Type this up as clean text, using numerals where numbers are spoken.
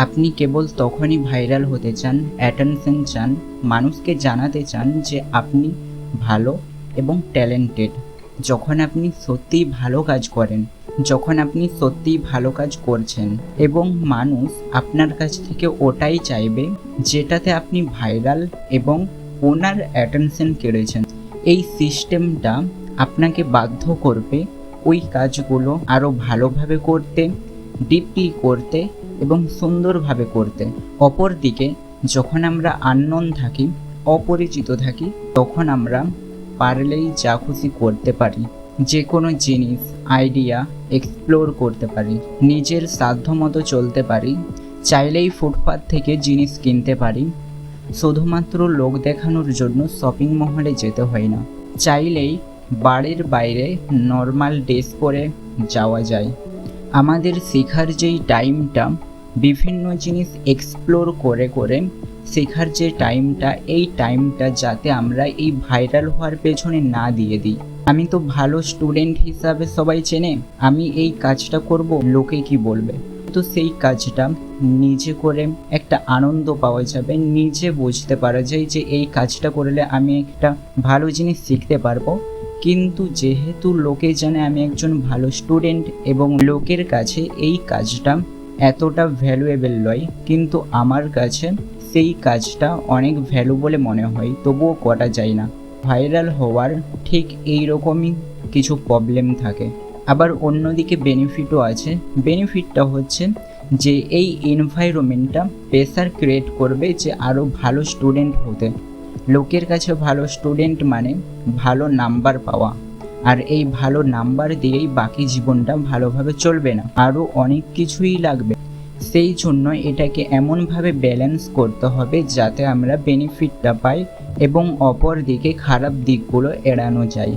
আপনি কেবল তখনই ভাইরাল হতে চান, অ্যাটেনশন চান, মানুষকে জানাতে চান যে আপনি ভালো এবং ট্যালেন্টেড। যখন আপনি সত্যিই ভালো কাজ করেন, যখন আপনি সত্যিই ভালো কাজ করছেন এবং মানুষ আপনার কাছ থেকে ওটাই চাইবে যেটাতে আপনি ভাইরাল এবং ওনার অ্যাটেনশন কেড়েছেন। এই সিস্টেমটা আপনাকে বাধ্য করবে ওই কাজগুলো আরও ভালোভাবে করতে, ডিপলি করতে এবং সুন্দরভাবে করতে। অপরদিকে যখন আমরা আননোন থাকি, অপরিচিত থাকি, তখন আমরা পারলেই যা খুশি করতে পারি, যে কোনো জিনিস, আইডিয়া এক্সপ্লোর করতে পারি, নিজের সাধ্যমতো চলতে পারি, চাইলেই ফুটপাথ থেকে জিনিস কিনতে পারি, শুধুমাত্র লোক দেখানোর জন্য শপিং মহলে যেতে হয় না, চাইলেই বাড়ির বাইরে নর্মাল ড্রেস পরে যাওয়া যায়। আমাদের শেখার যেই টাইমটা, বিভিন্ন জিনিস এক্সপ্লোর করে করে শেখার যে টাইমটা, এই টাইমটা যাতে আমরা এই ভাইরাল হওয়ার পেছনে না দিয়ে দিই। আমি তো ভালো স্টুডেন্ট হিসাবে সবাই চেনে, আমি এই কাজটা করব, লোকে কি বলবে। তো সেই কাজটা নিজে করে একটা আনন্দ পাওয়া যাবে, নিজে বুঝতে পারা যায় যে এই কাজটা করলে আমি একটা ভালো জিনিস শিখতে পারবো। কিন্তু যেহেতু লোকে জানে আমি একজন ভালো স্টুডেন্ট এবং লোকের কাছে এই কাজটা এতটা ভ্যালুয়েবল নয়, কিন্তু আমার কাছে সেই কাজটা অনেক ভ্যালু বলে মনে হয়, তবুও করা যায় না। ভাইরাল হওয়ার ঠিক এই রকমই কিছু প্রবলেম থাকে। আবার অন্যদিকে বেনিফিটও আছে। বেনিফিটটা হচ্ছে যে এই এনভায়রনমেন্টটা প্রেসার ক্রিয়েট করবে যে আরও ভালো স্টুডেন্ট হতে। লোকের কাছে ভালো স্টুডেন্ট মানে ভালো নাম্বার পাওয়া, আর এই ভালো নাম্বার দিয়েই বাকি জীবনটা ভালোভাবে চলবে না, আরও অনেক কিছুই লাগবে। সেই জন্য এটাকে এমনভাবে ব্যালেন্স করতে হবে যাতে আমরা বেনিফিটটা পাই এবং অপর দিকে খারাপ দিকগুলো এড়ানো যায়।